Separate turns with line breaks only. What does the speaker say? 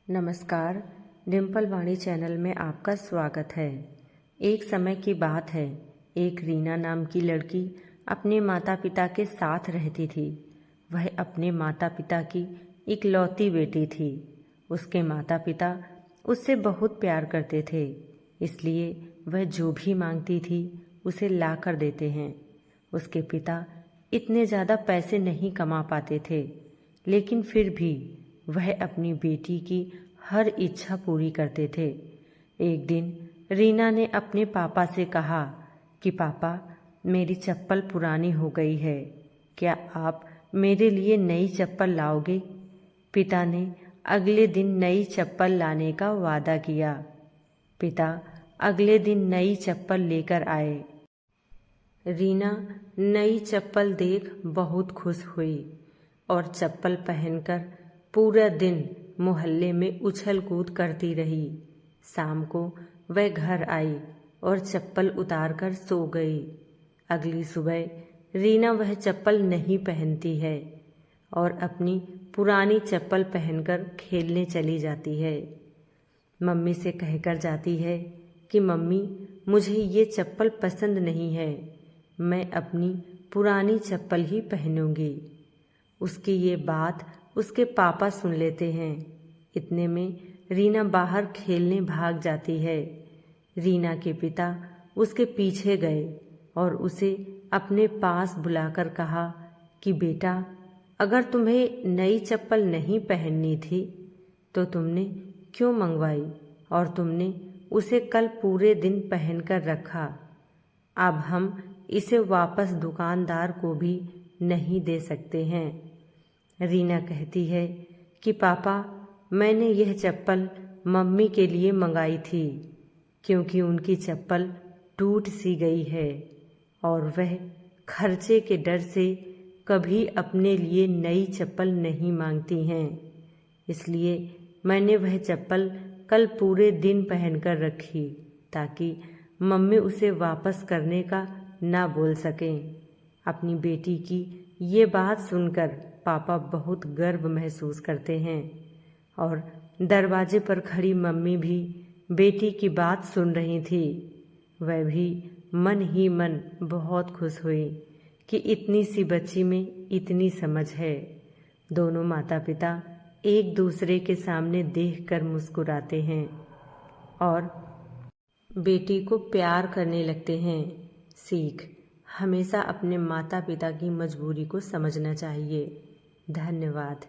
नमस्कार, डिम्पल वाणी चैनल में आपका स्वागत है। एक समय की बात है, एक रीना नाम की लड़की अपने माता पिता के साथ रहती थी। वह अपने माता पिता की इकलौती बेटी थी। उसके माता पिता उससे बहुत प्यार करते थे, इसलिए वह जो भी मांगती थी उसे ला कर देते हैं। उसके पिता इतने ज़्यादा पैसे नहीं कमा पाते थे, लेकिन फिर भी वह अपनी बेटी की हर इच्छा पूरी करते थे। एक दिन रीना ने अपने पापा से कहा कि पापा, मेरी चप्पल पुरानी हो गई है, क्या आप मेरे लिए नई चप्पल लाओगे? पिता ने अगले दिन नई चप्पल लाने का वादा किया। पिता अगले दिन नई चप्पल लेकर आए। रीना नई चप्पल देख बहुत खुश हुई और चप्पल पहनकर पूरा दिन मोहल्ले में उछल कूद करती रही। शाम को वह घर आई और चप्पल उतारकर सो गई। अगली सुबह रीना वह चप्पल नहीं पहनती है और अपनी पुरानी चप्पल पहनकर खेलने चली जाती है। मम्मी से कहकर जाती है कि मम्मी, मुझे ये चप्पल पसंद नहीं है, मैं अपनी पुरानी चप्पल ही पहनूंगी। उसकी ये बात उसके पापा सुन लेते हैं। इतने में रीना बाहर खेलने भाग जाती है। रीना के पिता उसके पीछे गए और उसे अपने पास बुलाकर कहा कि बेटा, अगर तुम्हें नई चप्पल नहीं पहननी थी तो तुमने क्यों मंगवाई और तुमने उसे कल पूरे दिन पहनकर रखा। अब हम इसे वापस दुकानदार को भी नहीं दे सकते हैं। रीना कहती है कि पापा, मैंने यह चप्पल मम्मी के लिए मंगाई थी क्योंकि उनकी चप्पल टूट सी गई है और वह खर्चे के डर से कभी अपने लिए नई चप्पल नहीं मांगती हैं। इसलिए मैंने वह चप्पल कल पूरे दिन पहनकर रखी ताकि मम्मी उसे वापस करने का ना बोल सकें। अपनी बेटी की ये बात सुनकर पापा बहुत गर्व महसूस करते हैं और दरवाजे पर खड़ी मम्मी भी बेटी की बात सुन रही थी। वह भी मन ही मन बहुत खुश हुई कि इतनी सी बच्ची में इतनी समझ है। दोनों माता पिता एक दूसरे के सामने देखकर मुस्कुराते हैं और बेटी को प्यार करने लगते हैं। सीख: हमेशा अपने माता पिता की मजबूरी को समझना चाहिए। धन्यवाद।